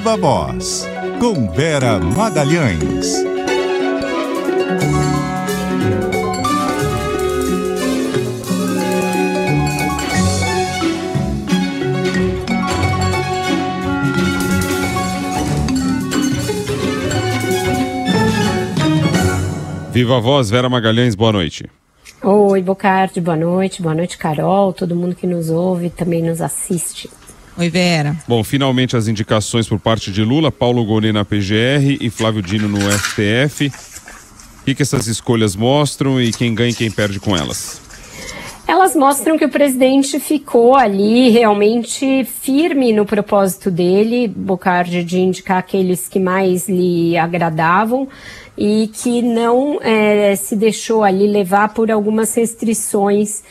Viva Voz, com Vera Magalhães. Viva Voz, Vera Magalhães, boa noite. Oi, Bocardi, boa noite, Carol, todo mundo que nos ouve e também nos assiste. Oi, Vera. Bom, finalmente as indicações por parte de Lula, Paulo Gonet na PGR e Flávio Dino no STF. O que essas escolhas mostram e quem ganha e quem perde com elas? Elas mostram que o presidente ficou ali realmente firme no propósito dele, Bocardi, de indicar aqueles que mais lhe agradavam e que não se deixou ali levar por algumas restrições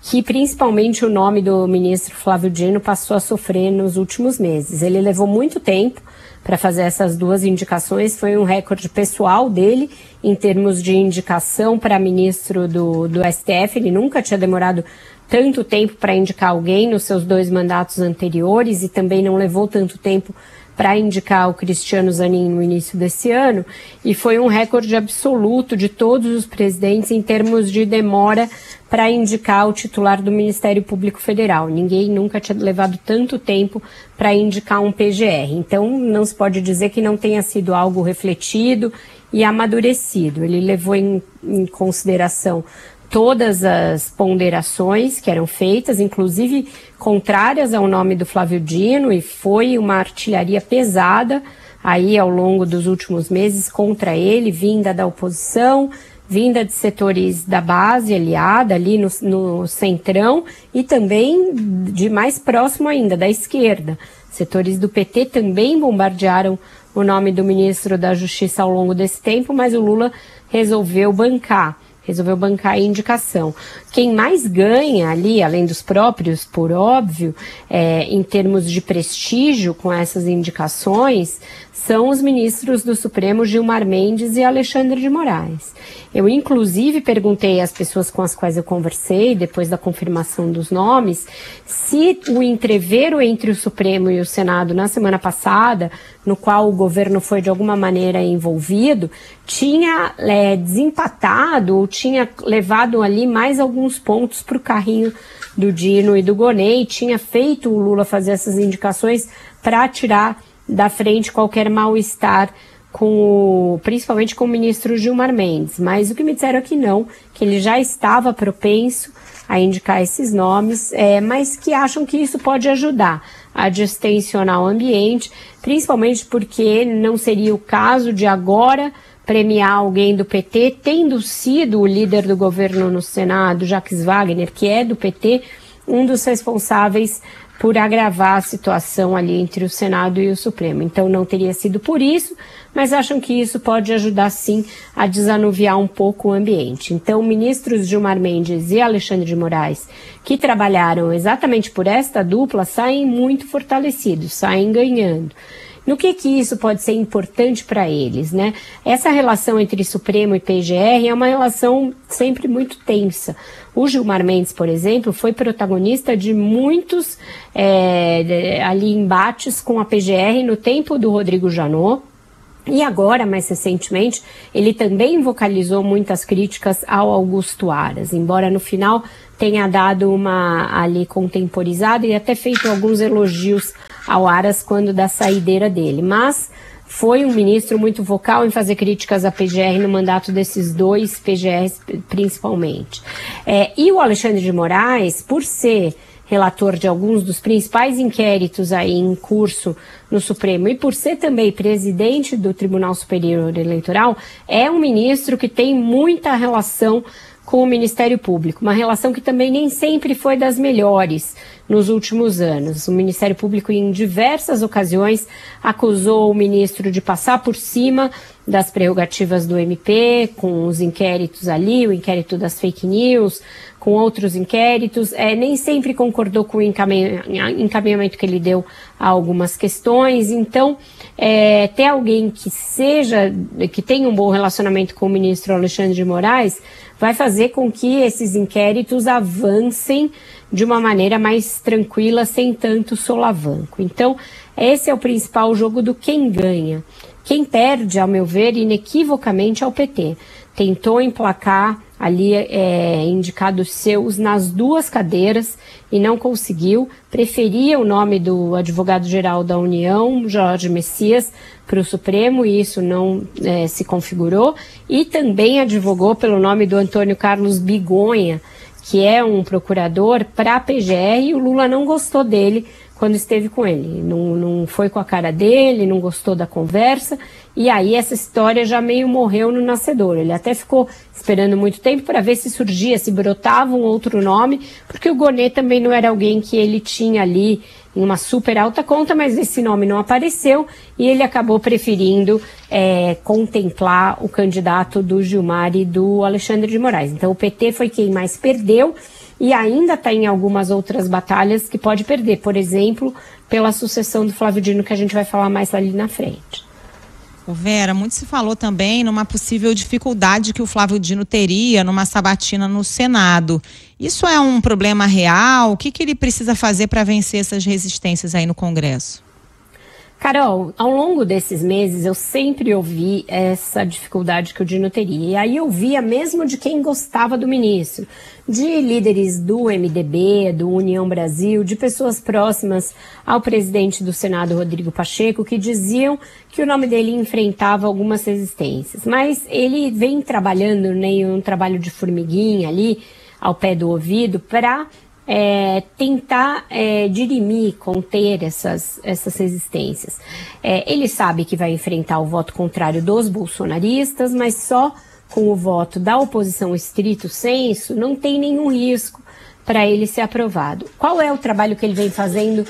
que principalmente o nome do ministro Flávio Dino passou a sofrer nos últimos meses. Ele levou muito tempo para fazer essas duas indicações, foi um recorde pessoal dele em termos de indicação para ministro do STF. Ele nunca tinha demorado tanto tempo para indicar alguém nos seus 2 mandatos anteriores e também não levou tanto tempo para indicar o Cristiano Zanin no início desse ano, e foi um recorde absoluto de todos os presidentes em termos de demora para indicar o titular do Ministério Público Federal. Ninguém nunca tinha levado tanto tempo para indicar um PGR. Então, não se pode dizer que não tenha sido algo refletido e amadurecido. Ele levou em consideração todas as ponderações que eram feitas, inclusive contrárias ao nome do Flávio Dino, e foi uma artilharia pesada aí ao longo dos últimos meses contra ele, vinda da oposição, vinda de setores da base aliada ali no centrão e também de mais próximo ainda, da esquerda. Setores do PT também bombardearam o nome do ministro da Justiça ao longo desse tempo, mas o Lula resolveu bancar a indicação. Quem mais ganha ali, além dos próprios, por óbvio, em termos de prestígio com essas indicações, são os ministros do Supremo Gilmar Mendes e Alexandre de Moraes. Eu, inclusive, perguntei às pessoas com as quais eu conversei, depois da confirmação dos nomes, se o entrevero entre o Supremo e o Senado na semana passada, no qual o governo foi de alguma maneira envolvido, tinha desempatado ou tinha levado ali mais alguns pontos para o carrinho do Dino e do Gonet, e tinha feito o Lula fazer essas indicações para tirar da frente qualquer mal-estar principalmente com o ministro Gilmar Mendes. Mas o que me disseram é que não, que ele já estava propenso a indicar esses nomes, mas que acham que isso pode ajudar a distensionar o ambiente, principalmente porque não seria o caso de agora premiar alguém do PT, tendo sido o líder do governo no Senado, Jacques Wagner, que é do PT, um dos responsáveis por agravar a situação ali entre o Senado e o Supremo. Então não teria sido por isso, mas acham que isso pode ajudar sim a desanuviar um pouco o ambiente. Então ministros Gilmar Mendes e Alexandre de Moraes, que trabalharam exatamente por esta dupla, saem muito fortalecidos, saem ganhando. No que isso pode ser importante para eles, né? Essa relação entre Supremo e PGR é uma relação sempre muito tensa. O Gilmar Mendes, por exemplo, foi protagonista de muitos ali embates com a PGR no tempo do Rodrigo Janot. E agora, mais recentemente, ele também vocalizou muitas críticas ao Augusto Aras, embora no final tenha dado uma ali contemporizada e até feito alguns elogios ao Aras quando da saideira dele. Mas foi um ministro muito vocal em fazer críticas à PGR no mandato desses 2 PGRs principalmente. E o Alexandre de Moraes, por ser relator de alguns dos principais inquéritos aí em curso no Supremo e por ser também presidente do Tribunal Superior Eleitoral, é um ministro que tem muita relação com o Ministério Público, uma relação que também nem sempre foi das melhores nos últimos anos. O Ministério Público, em diversas ocasiões, acusou o ministro de passar por cima das prerrogativas do MP, com os inquéritos ali, o inquérito das fake news, com outros inquéritos, nem sempre concordou com o encaminhamento que ele deu a algumas questões. Então, ter alguém que tenha um bom relacionamento com o ministro Alexandre de Moraes vai fazer com que esses inquéritos avancem de uma maneira mais tranquila, sem tanto solavanco. Então, esse é o principal jogo do quem ganha. Quem perde, ao meu ver, inequivocamente é o PT. Tentou emplacar ali indicados seus nas duas cadeiras e não conseguiu. Preferia o nome do advogado-geral da União, Jorge Messias, para o Supremo, e isso não se configurou. E também advogou pelo nome do Antônio Carlos Bigonha, que é um procurador para a PGR, e o Lula não gostou dele quando esteve com ele. Não foi com a cara dele, não gostou da conversa, e aí essa história já meio morreu no nascedor. Ele até ficou esperando muito tempo para ver se surgia, se brotava um outro nome, porque o Gonê também não era alguém que ele tinha ali em uma super alta conta, mas esse nome não apareceu e ele acabou preferindo contemplar o candidato do Gilmar e do Alexandre de Moraes. Então o PT foi quem mais perdeu e ainda está em algumas outras batalhas que pode perder, por exemplo, pela sucessão do Flávio Dino, que a gente vai falar mais ali na frente. Vera, muito se falou também numa possível dificuldade que o Flávio Dino teria numa sabatina no Senado. Isso é um problema real? O que ele precisa fazer para vencer essas resistências aí no Congresso? Carol, ao longo desses meses eu sempre ouvi essa dificuldade que o Dino teria. E aí eu via mesmo de quem gostava do ministro, de líderes do MDB, do União Brasil, de pessoas próximas ao presidente do Senado, Rodrigo Pacheco, que diziam que o nome dele enfrentava algumas resistências. Mas ele vem trabalhando em um trabalho de formiguinha ali, ao pé do ouvido, para tentar dirimir, conter essas resistências. Ele sabe que vai enfrentar o voto contrário dos bolsonaristas, mas só com o voto da oposição estrito sensu não tem nenhum risco para ele ser aprovado. Qual é o trabalho que ele vem fazendo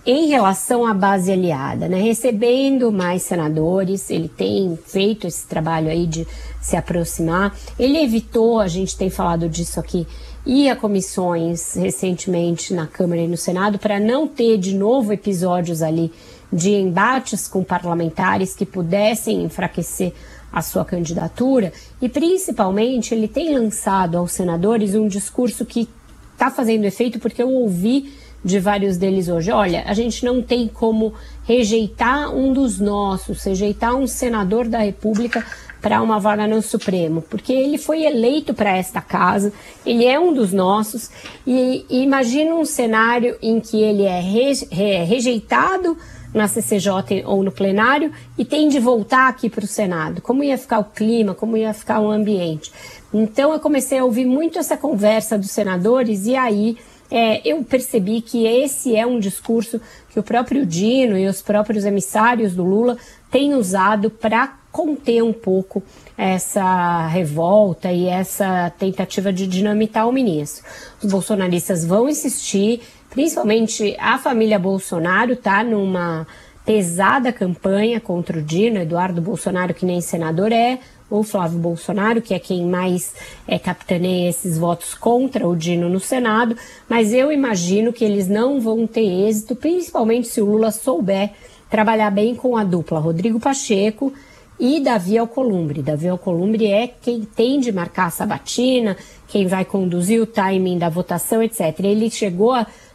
em relação à base aliada, né? Recebendo mais senadores, ele tem feito esse trabalho aí de se aproximar. Ele evitou, a gente tem falado disso aqui, ir a comissões recentemente na Câmara e no Senado para não ter de novo episódios ali de embates com parlamentares que pudessem enfraquecer a sua candidatura, e principalmente ele tem lançado aos senadores um discurso que está fazendo efeito, porque eu ouvi de vários deles hoje: olha, a gente não tem como rejeitar um dos nossos, rejeitar um senador da República para uma vaga no Supremo, porque ele foi eleito para esta casa, ele é um dos nossos, e imagina um cenário em que ele é rejeitado na CCJ ou no plenário e tem de voltar aqui para o Senado. Como ia ficar o clima, como ia ficar o ambiente? Então eu comecei a ouvir muito essa conversa dos senadores, e aí eu percebi que esse é um discurso que o próprio Dino e os próprios emissários do Lula têm usado para conter um pouco essa revolta e essa tentativa de dinamitar o ministro. Os bolsonaristas vão insistir, principalmente a família Bolsonaro está numa pesada campanha contra o Dino, Eduardo Bolsonaro, que nem senador ou Flávio Bolsonaro, que é quem mais capitaneia esses votos contra o Dino no Senado, mas eu imagino que eles não vão ter êxito, principalmente se o Lula souber trabalhar bem com a dupla Rodrigo Pacheco e Davi Alcolumbre. Davi Alcolumbre é quem tem de marcar a sabatina, quem vai conduzir o timing da votação, etc. Ele chegou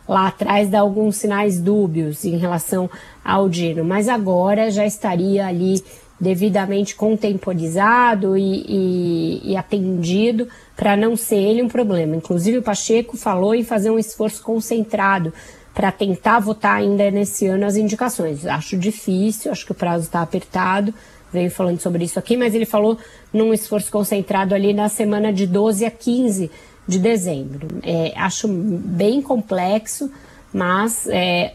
lá atrás dar alguns sinais dúbios em relação ao Dino, mas agora já estaria ali devidamente contemporizado e atendido para não ser ele um problema. Inclusive o Pacheco falou em fazer um esforço concentrado para tentar votar ainda nesse ano as indicações. Acho difícil, acho que o prazo está apertado, veio falando sobre isso aqui, mas ele falou num esforço concentrado ali na semana de 12 a 15 de dezembro. Acho bem complexo, mas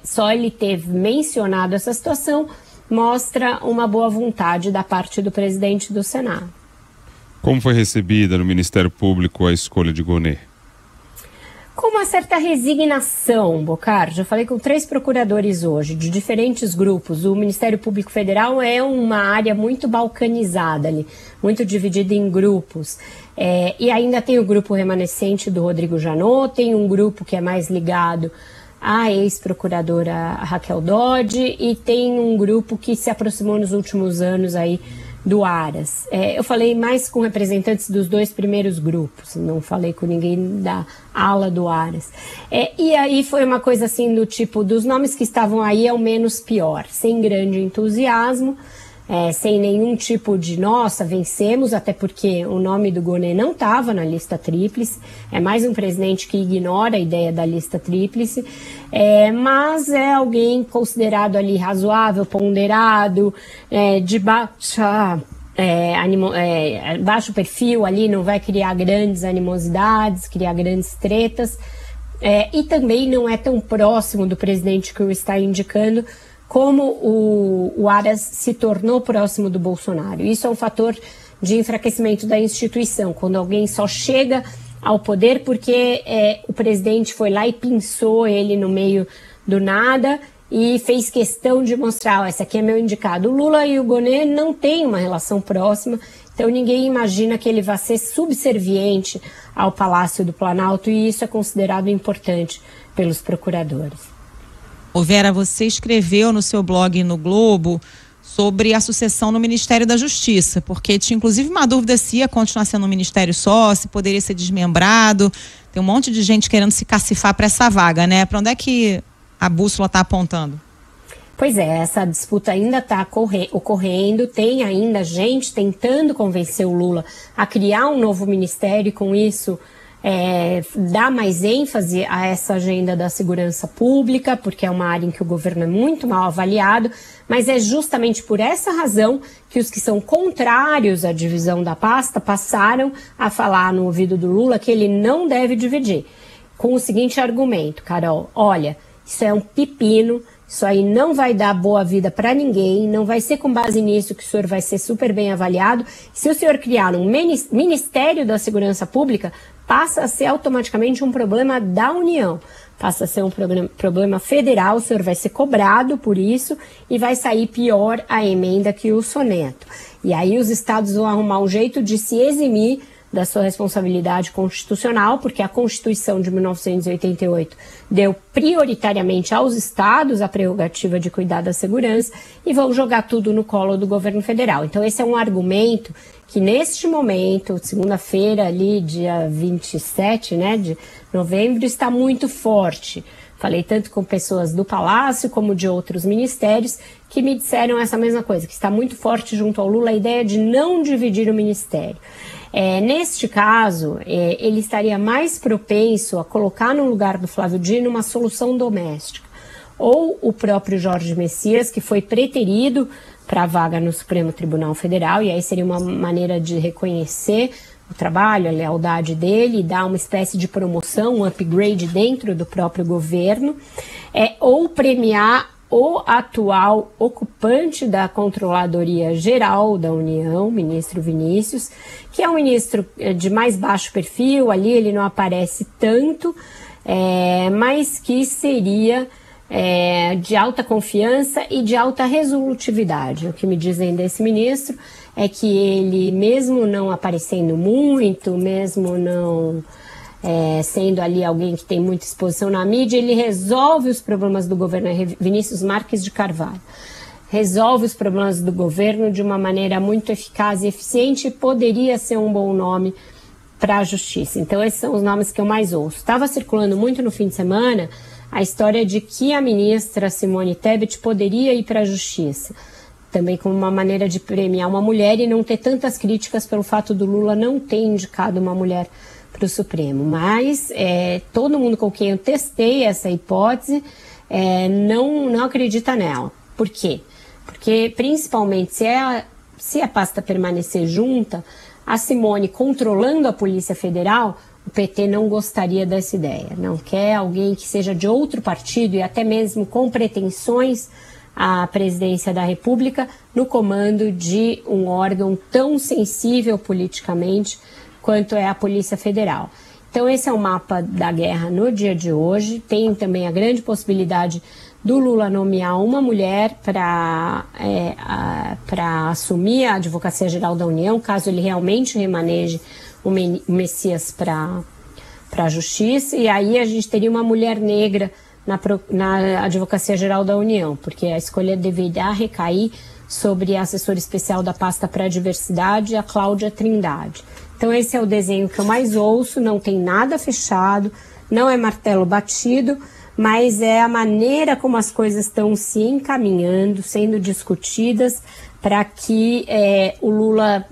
só ele ter mencionado essa situação mostra uma boa vontade da parte do presidente do Senado. Como foi recebida no Ministério Público a escolha de Gonê? Com uma certa resignação, Bocardi. Eu falei com 3 procuradores hoje, de diferentes grupos. O Ministério Público Federal é uma área muito balcanizada ali, muito dividida em grupos. E ainda tem o grupo remanescente do Rodrigo Janot, tem um grupo que é mais ligado à ex-procuradora Raquel Dodge, e tem um grupo que se aproximou nos últimos anos aí do Aras. Eu falei mais com representantes dos 2 primeiros grupos, não falei com ninguém da ala do Aras. E aí foi uma coisa assim do tipo, dos nomes que estavam aí é o menos pior, sem grande entusiasmo, sem nenhum tipo de, nossa, vencemos, até porque o nome do Gonê não estava na lista tríplice, é mais um presidente que ignora a ideia da lista tríplice, mas é alguém considerado ali razoável, ponderado, de baixo perfil ali, não vai criar grandes animosidades, criar grandes tretas, e também não é tão próximo do presidente que o está indicando, como o Aras se tornou próximo do Bolsonaro. Isso é um fator de enfraquecimento da instituição, quando alguém só chega ao poder porque o presidente foi lá e pinçou ele no meio do nada e fez questão de mostrar, esse aqui é meu indicado. O Lula e o Gonê não têm uma relação próxima, então ninguém imagina que ele vai ser subserviente ao Palácio do Planalto, e isso é considerado importante pelos procuradores. Ô Vera, você escreveu no seu blog no Globo sobre a sucessão no Ministério da Justiça, porque tinha inclusive uma dúvida se ia continuar sendo um ministério só, se poderia ser desmembrado. Tem um monte de gente querendo se cacifar para essa vaga, né? Para onde é que a bússola está apontando? Pois é, essa disputa ainda está ocorrendo, tem ainda gente tentando convencer o Lula a criar um novo ministério e com isso dá mais ênfase a essa agenda da segurança pública, porque é uma área em que o governo é muito mal avaliado, mas é justamente por essa razão que os que são contrários à divisão da pasta passaram a falar no ouvido do Lula que ele não deve dividir, com o seguinte argumento: Carol, olha, isso é um pepino, isso aí não vai dar boa vida para ninguém, não vai ser com base nisso que o senhor vai ser super bem avaliado. Se o senhor criar um Ministério da Segurança Pública, passa a ser automaticamente um problema da União, passa a ser um problema federal, o senhor vai ser cobrado por isso e vai sair pior a emenda que o soneto. E aí os estados vão arrumar um jeito de se eximir da sua responsabilidade constitucional, porque a Constituição de 1988 deu prioritariamente aos estados a prerrogativa de cuidar da segurança e vão jogar tudo no colo do governo federal. Então esse é um argumento que neste momento, segunda-feira ali, dia 27, né, de novembro, está muito forte. Falei tanto com pessoas do Palácio como de outros ministérios que me disseram essa mesma coisa, que está muito forte junto ao Lula a ideia de não dividir o ministério. Neste caso, ele estaria mais propenso a colocar no lugar do Flávio Dino uma solução doméstica. Ou o próprio Jorge Messias, que foi preterido para a vaga no Supremo Tribunal Federal, e aí seria uma maneira de reconhecer o trabalho, a lealdade dele, e dar uma espécie de promoção, um upgrade dentro do próprio governo, ou premiar o atual ocupante da Controladoria Geral da União, ministro Vinícius, que é um ministro de mais baixo perfil, ali ele não aparece tanto, mas que seria de alta confiança e de alta resolutividade. O que me dizem desse ministro é que ele, mesmo não aparecendo muito, mesmo não sendo ali alguém que tem muita exposição na mídia, ele resolve os problemas do governo. Vinícius Marques de Carvalho resolve os problemas do governo de uma maneira muito eficaz e eficiente, e poderia ser um bom nome para a justiça. Então esses são os nomes que eu mais ouço. Estava circulando muito no fim de semana a história de que a ministra Simone Tebet poderia ir para a justiça, também como uma maneira de premiar uma mulher e não ter tantas críticas pelo fato do Lula não ter indicado uma mulher para o Supremo. Mas todo mundo com quem eu testei essa hipótese não acredita nela. Por quê? Porque, principalmente, se a pasta permanecer junta, a Simone controlando a Polícia Federal, o PT não gostaria dessa ideia. Não quer alguém que seja de outro partido e até mesmo com pretensões à presidência da República no comando de um órgão tão sensível politicamente quanto é a Polícia Federal. Então esse é o mapa da guerra no dia de hoje. Tem também a grande possibilidade do Lula nomear uma mulher para assumir a Advocacia Geral da União, caso ele realmente remaneje o Messias para a Justiça, e aí a gente teria uma mulher negra na Advocacia Geral da União, porque a escolha deverá recair sobre a assessora especial da pasta para a diversidade, a Cláudia Trindade. Então esse é o desenho que eu mais ouço, não tem nada fechado, não é martelo batido, mas é a maneira como as coisas estão se encaminhando, sendo discutidas para que o Lula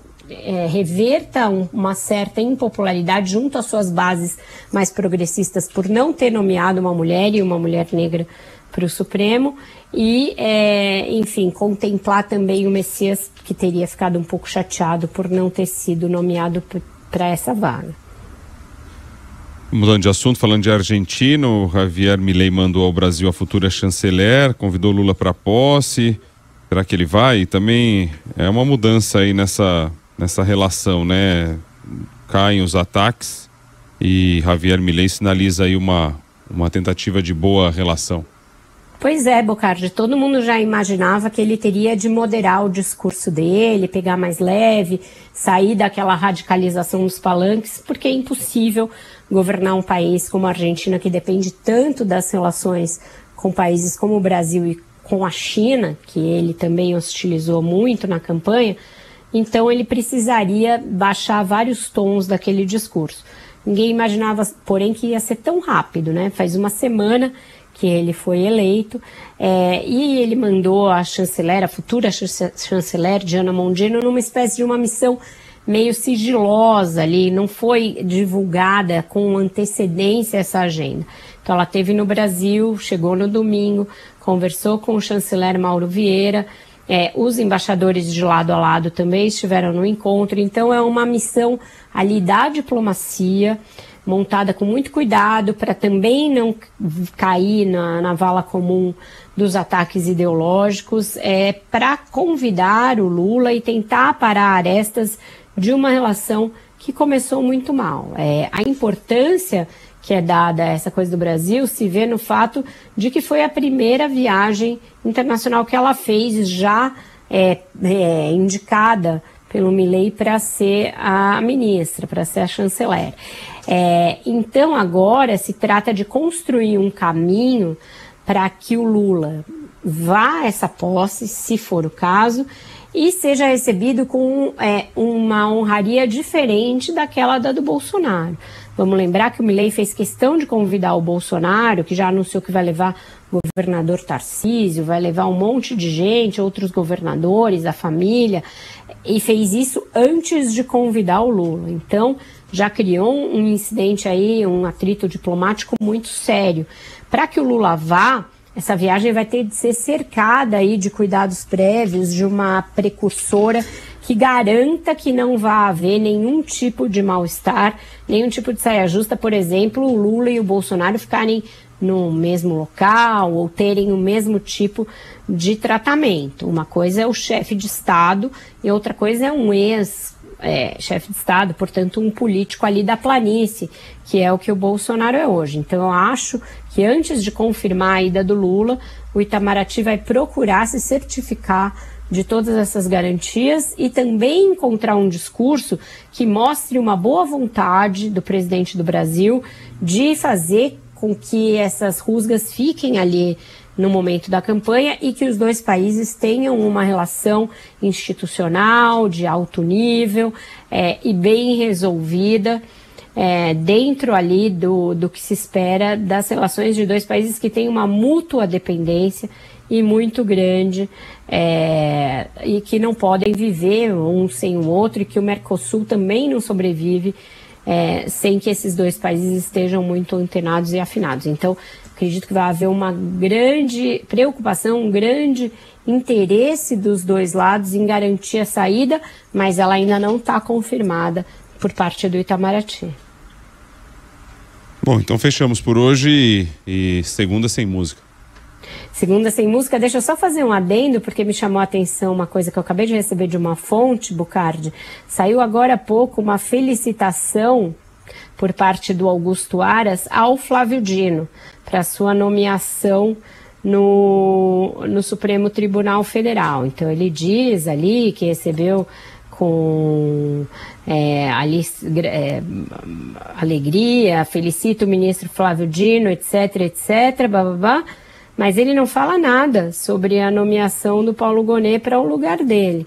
reverta uma certa impopularidade junto às suas bases mais progressistas por não ter nomeado uma mulher e uma mulher negra para o Supremo e, enfim, contemplar também o Messias, que teria ficado um pouco chateado por não ter sido nomeado para essa vaga. Mudando de assunto, falando de Argentina, o Javier Milei mandou ao Brasil a futura chanceler, convidou Lula para posse. Será que ele vai? E também é uma mudança aí nessa relação, né? Caem os ataques e Javier Milei sinaliza aí uma tentativa de boa relação. Pois é, Bocardi, todo mundo já imaginava que ele teria de moderar o discurso dele, pegar mais leve, sair daquela radicalização dos palanques, porque é impossível governar um país como a Argentina, que depende tanto das relações com países como o Brasil e com a China, que ele também hostilizou muito na campanha. Então ele precisaria baixar vários tons daquele discurso. Ninguém imaginava, porém, que ia ser tão rápido, né? Faz uma semana que ele foi eleito, e ele mandou a chanceler, a futura chanceler, Diana Mondino, numa espécie de uma missão meio sigilosa ali, não foi divulgada com antecedência essa agenda. Então ela esteve no Brasil, chegou no domingo, conversou com o chanceler Mauro Vieira, os embaixadores de lado a lado também estiveram no encontro, então é uma missão ali da diplomacia, montada com muito cuidado para também não cair na vala comum dos ataques ideológicos, para convidar o Lula e tentar parar arestas de uma relação que começou muito mal. A importância que é dada a essa coisa do Brasil se vê no fato de que foi a primeira viagem internacional que ela fez, já indicada pelo Milei para ser a ministra, para ser a chanceler. Então agora se trata de construir um caminho para que o Lula vá a essa posse, se for o caso, e seja recebido com uma honraria diferente daquela do Bolsonaro. Vamos lembrar que o Milei fez questão de convidar o Bolsonaro, que já anunciou que vai levar o governador Tarcísio, vai levar um monte de gente, outros governadores, a família, e fez isso antes de convidar o Lula. Então, já criou um incidente aí, um atrito diplomático muito sério. Para que o Lula vá, essa viagem vai ter de ser cercada aí de cuidados prévios, de uma precursora que garanta que não vai haver nenhum tipo de mal-estar, nenhum tipo de saia justa, por exemplo, o Lula e o Bolsonaro ficarem no mesmo local ou terem o mesmo tipo de tratamento. Uma coisa é o chefe de Estado e outra coisa é um ex-chefe de Estado, portanto um político ali da planície, que é o que o Bolsonaro é hoje. Então eu acho que antes de confirmar a ida do Lula, o Itamaraty vai procurar se certificar de todas essas garantias e também encontrar um discurso que mostre uma boa vontade do presidente do Brasil de fazer com que essas rusgas fiquem ali no momento da campanha e que os dois países tenham uma relação institucional de alto nível e bem resolvida dentro ali do que se espera das relações de dois países que têm uma mútua dependência e muito grande e que não podem viver um sem o outro e que o Mercosul também não sobrevive sem que esses dois países estejam muito antenados e afinados. Então, acredito que vai haver uma grande preocupação, um grande interesse dos dois lados em garantir a saída, mas ela ainda não está confirmada por parte do Itamaraty. Bom, então fechamos por hoje e segunda sem música. Segunda sem música, deixa eu só fazer um adendo, porque me chamou a atenção uma coisa que eu acabei de receber de uma fonte, Bocardi. Saiu agora há pouco uma felicitação por parte do Augusto Aras ao Flávio Dino para sua nomeação no Supremo Tribunal Federal. Então ele diz ali que recebeu com alegria, felicita o ministro Flávio Dino, etc, etc, blá, blá, blá. mas ele não fala nada sobre a nomeação do Paulo Gonet para o lugar dele.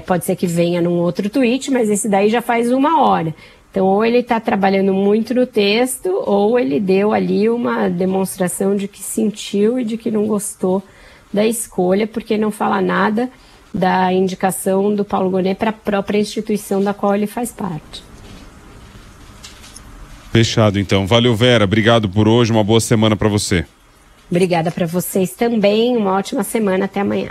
Pode ser que venha num outro tweet, mas esse daí já faz 1 hora. Então, ou ele está trabalhando muito no texto, ou ele deu ali uma demonstração de que sentiu e de que não gostou da escolha, porque não fala nada da indicação do Paulo Gonet para a própria instituição da qual ele faz parte. Fechado, então. Valeu, Vera. Obrigado por hoje. Uma boa semana para você. Obrigada para vocês também. Uma ótima semana. Até amanhã.